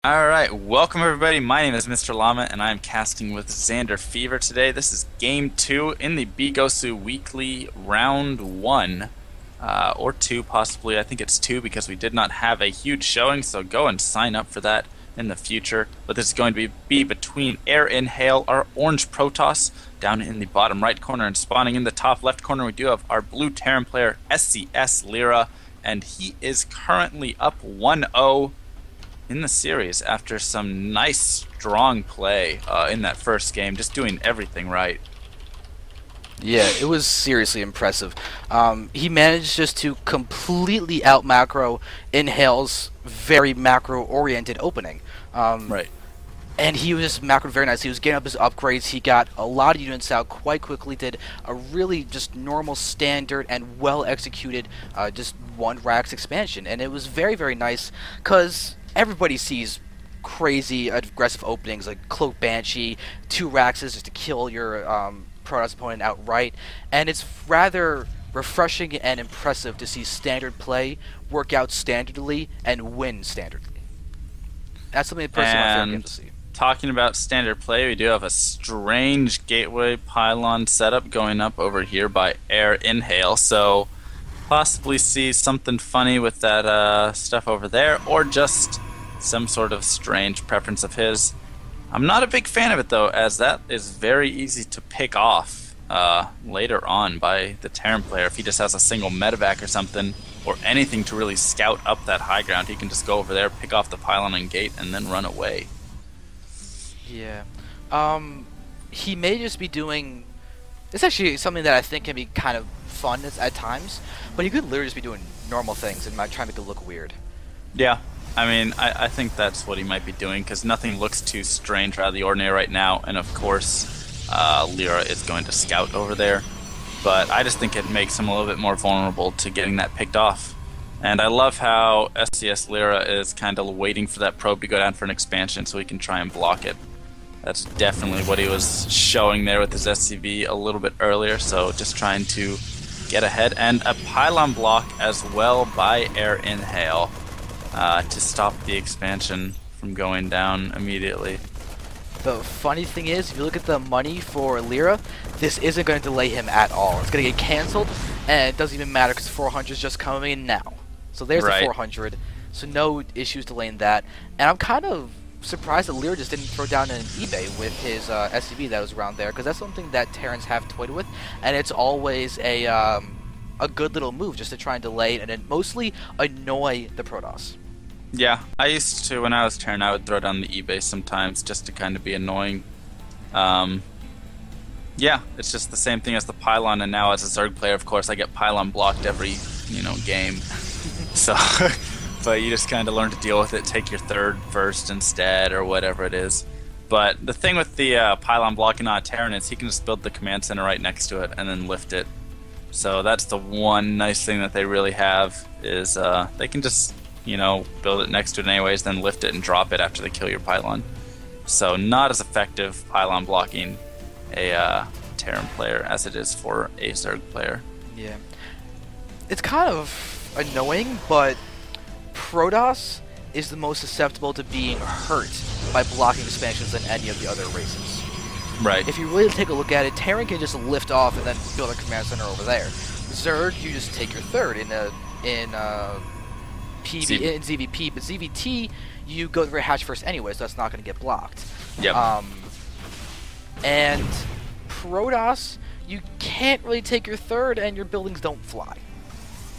Alright, welcome everybody. My name is MrLlama and I'm casting with zanderfever today. This is game 2 in the BeGosu weekly round 1. Or 2 possibly. I think it's 2 because we did not have a huge showing, so go and sign up for that in the future. But this is going to be between aiRInhale, our orange Protoss, down in the bottom right corner, and spawning in the top left corner we do have our blue Terran player, SCSLyra, and he is currently up 1-0 in the series after some nice strong play in that first game, just doing everything right. Yeah, it was seriously impressive. He managed just to completely out macro Inhale's very macro oriented opening. Right. And he was just macroed very nice. He was getting up his upgrades. He got a lot of units out quite quickly. Did a really just normal, standard, and well executed just one Rax expansion, and it was very, very nice because everybody sees crazy aggressive openings like Cloak Banshee, 2 Raxes just to kill your Protoss opponent outright, and it's rather refreshing and impressive to see standard play work out standardly and win standardly. That's something personally I feel get to see. Talking about standard play, we do have a strange gateway pylon setup going up over here by aiRInhale, so possibly see something funny with that stuff over there, or just some sort of strange preference of his. I'm not a big fan of it though, as that is very easy to pick off later on by the Terran player. If he just has a single medevac or something, or anything to really scout up that high ground, he can just go over there, pick off the pylon and gate, and then run away. Yeah. He may just be doing... It's actually something that I think can be kind of fun at times, but he could literally just be doing normal things and might try to make it look weird. Yeah, I mean, I think that's what he might be doing, because nothing looks too strange or out of the ordinary right now, and of course, Lyra is going to scout over there, but I just think it makes him a little bit more vulnerable to getting that picked off. And I love how SCSLyra is kind of waiting for that probe to go down for an expansion so he can try and block it. That's definitely what he was showing there with his SCV a little bit earlier, so just trying to get ahead. And a pylon block as well by aiRInhale to stop the expansion from going down immediately. The funny thing is, if you look at the money for Lyra, this isn't going to delay him at all. It's going to get cancelled, and it doesn't even matter because 400 is just coming in now. So there's the 400, so no issues delaying that. And I'm kind of surprised that Lyra just didn't throw down an eBay with his SCV that was around there, because that's something that Terrans have toyed with, and it's always a good little move just to try and delay it and then mostly annoy the Protoss. Yeah, I used to, when I was Terran, I would throw down the eBay sometimes just to kind of be annoying. Yeah, it's just the same thing as the pylon, and now as a Zerg player, of course, I get pylon blocked every, game. So, but you just kind of learn to deal with it, take your third first instead, or whatever it is. But the thing with the pylon blocking on a Terran is he can just build the command center right next to it and then lift it. So that's the one nice thing that they really have, is they can just build it next to it anyways, then lift it and drop it after they kill your pylon. So not as effective pylon blocking a Terran player as it is for a Zerg player. Yeah. It's kind of annoying, but Protoss is the most susceptible to being hurt by blocking expansions than any of the other races. Right. If you really take a look at it, Terran can just lift off and then build a command center over there. Zerg, you just take your third in ZVP, but ZVT, you go through a hatch first anyway, so that's not going to get blocked. Yep. And Protoss, you can't really take your third, and your buildings don't fly.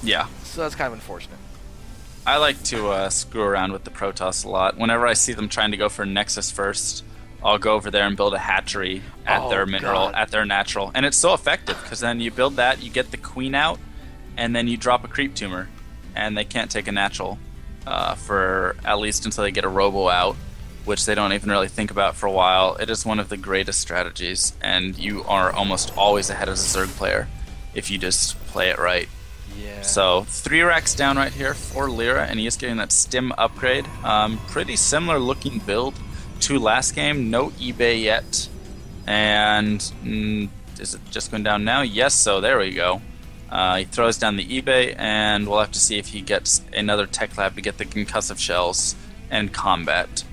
Yeah. So that's kind of unfortunate. I like to screw around with the Protoss a lot. Whenever I see them trying to go for Nexus first, I'll go over there and build a hatchery at their mineral, at their natural. And it's so effective, because then you build that, you get the queen out, and then you drop a creep tumor. And they can't take a natural for at least until they get a robo out, which they don't even really think about for a while. It is one of the greatest strategies, and you are almost always ahead as a Zerg player if you just play it right. Yeah. So 3 racks down right here for Lyra, and he is getting that stim upgrade. Pretty similar looking build to last game. No eBay yet. And is it just going down now? Yes, so there we go. He throws down the eBay, and we'll have to see if he gets another tech lab to get the concussive shells and combat,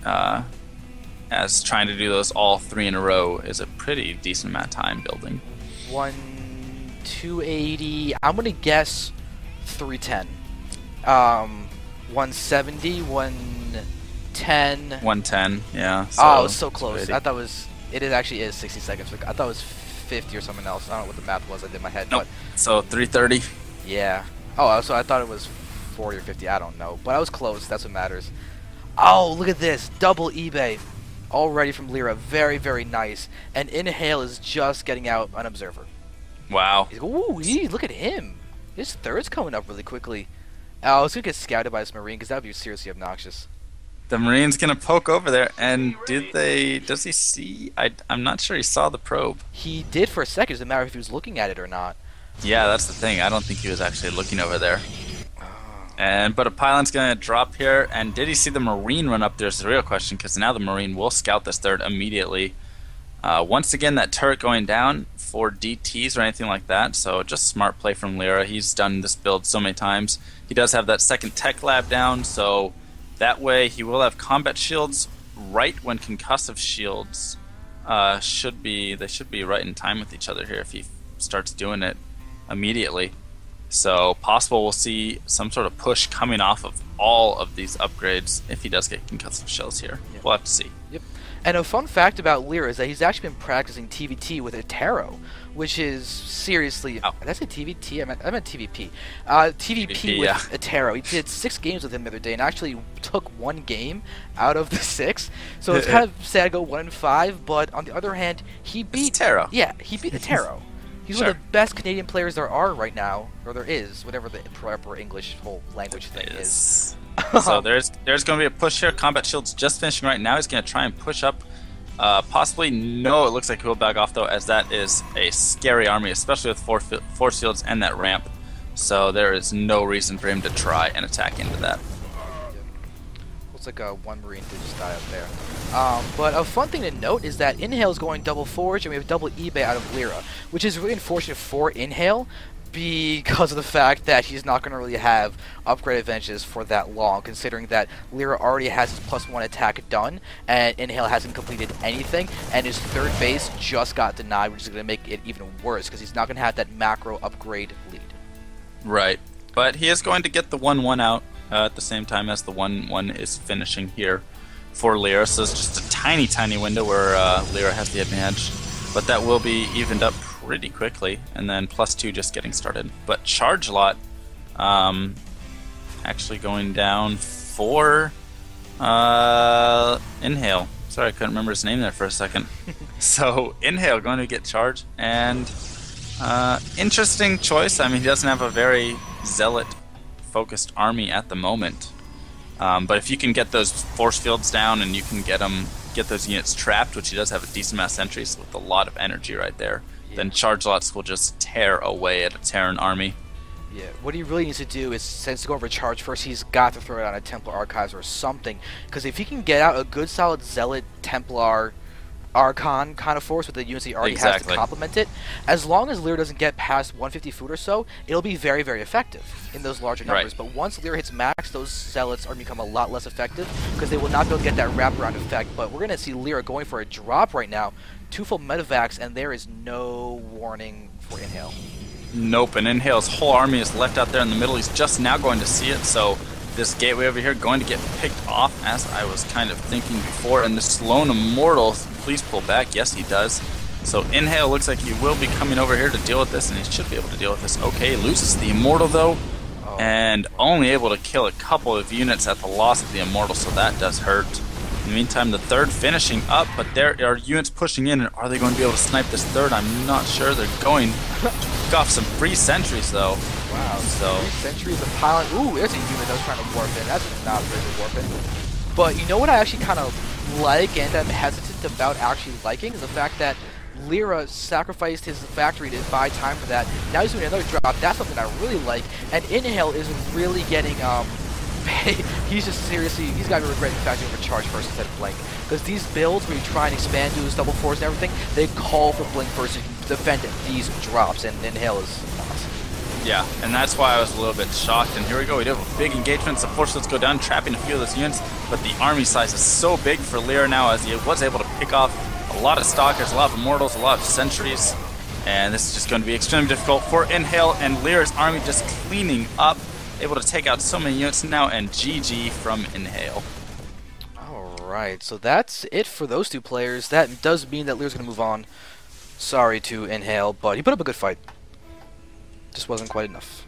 as trying to do those all 3 in a row is a pretty decent amount of time building. 280. I'm gonna guess 310. 170, 110. 110, yeah. So oh, it was so close. 280. I thought it was. It actually is 60 seconds. I thought it was 50 or something else. I don't know what the math was. I did in my head. Nope. But So 330. yeah. Oh, so I thought it was 40 or 50. I don't know, but I was close. That's what matters. Oh, look at this double eBay, already from Lyra. Very, very nice. And Inhale is just getting out an observer. Wow. Ooh, look at him. His third's coming up really quickly. I was gonna get scouted by this Marine because that would be seriously obnoxious. The Marine's gonna poke over there, and does he see? I'm not sure he saw the probe. He did for a second. It doesn't matter if he was looking at it or not. Yeah, that's the thing. I don't think he was actually looking over there. But a pylon's gonna drop here, and did he see the Marine run up there is the real question, because now the Marine will scout this third immediately. Once again, that turret going down for DTs or anything like that, so just smart play from Lyra. He's done this build so many times. He does have that second tech lab down, so that way he will have combat shields right when concussive shields should be right in time with each other here if he starts doing it immediately. So possible we'll see some sort of push coming off of all of these upgrades if he does get concussive shells here. Yep. We'll have to see. Yep. And a fun fact about Lyra is that he's actually been practicing TVT with a Tarot, which is seriously... Oh. Did I say TVT? I meant TVP. TVP with a Tarot. He did 6 games with him the other day and actually took 1 game out of the 6. So it's kind of sad to go 1-5, but on the other hand, he beat... Tarot. Yeah, he beat a Tarot. He's one of the best Canadian players there are right now, or there is, whatever the proper English whole language thing is. So there's going to be a push here. Combat shield's just finishing right now. He's going to try and push up. Possibly, no, it looks like he'll back off though, as that is a scary army, especially with force fields and that ramp. So there is no reason for him to try and attack into that. Looks like one Marine did just die up there. But a fun thing to note is that Inhale is going double forge, and we have double eBay out of Lyra, which is really unfortunate for Inhale because of the fact that he's not going to really have upgrade advantages for that long, considering that Lyra already has his +1 attack done, and Inhale hasn't completed anything, and his third base just got denied, which is going to make it even worse, because he's not going to have that macro upgrade lead. Right. But he is going to get the 1-1 out at the same time as the 1-1 is finishing here for Lyra, so it's just a tiny, tiny window where Lyra has the advantage, but that will be evened up pretty quickly, and then +2 just getting started. But charge lot actually going down for Inhale. Sorry, I couldn't remember his name there for a second. So Inhale going to get charged, and interesting choice. I mean, he doesn't have a very zealot focused army at the moment, but if you can get those force fields down and you can get those units trapped, which he does have a decent amount of sentries with a lot of energy right there, then charge lots will just tear away at a Terran army. Yeah, what he really needs to do is, since to go over charge first, he's got to throw it on a Templar Archives or something, because if he can get out a good solid Zealot Templar Archon kind of force with the units he already has to complement it, as long as Lyra doesn't get past 150 food or so, it'll be very, very effective in those larger numbers. But once Lyra hits max, those Zealots are become a lot less effective, because they will not be able to get that wraparound effect. But we're going to see Lyra going for a drop right now, 2 full medevacs, and there is no warning for Inhale. Nope, and Inhale's whole army is left out there in the middle. He's just now going to see it, so this gateway over here going to get picked off, as I was kind of thinking before. And this lone Immortal, please pull back. Yes, he does. So Inhale looks like he will be coming over here to deal with this, and he should be able to deal with this. Okay, loses the Immortal though, and only able to kill a couple of units at the loss of the Immortal, so that does hurt. In the meantime, the third finishing up, but there are units pushing in, and are they going to be able to snipe this third? I'm not sure. They're going to pick off some free sentries, though. Wow, so 3 sentries, a pylon. Ooh, there's a unit that was trying to warp in. That's not very good warp in. But you know what I actually kind of like, and I'm hesitant about actually liking, is the fact that Lyra sacrificed his factory to buy time for that. Now he's doing another drop. That's something I really like. And Inhale is really getting he's just seriously, he's got to be regretting the fact that he charge first instead of blink. Because these builds where you try and expand, do this double force and everything, they call for blink first to defend these drops, and Inhale is awesome. Yeah, and that's why I was a little bit shocked. And here we go. We do have a big engagement. The force let's go down, trapping a few of those units. But the army size is so big for Lyra now, as he was able to pick off a lot of stalkers, a lot of immortals, a lot of sentries. And this is just going to be extremely difficult for Inhale, and Lyra's army just cleaning up, able to take out so many units now, and GG from Inhale. Alright, so that's it for those two players. That does mean that Lyra's going to move on. Sorry to Inhale, but he put up a good fight. Just wasn't quite enough.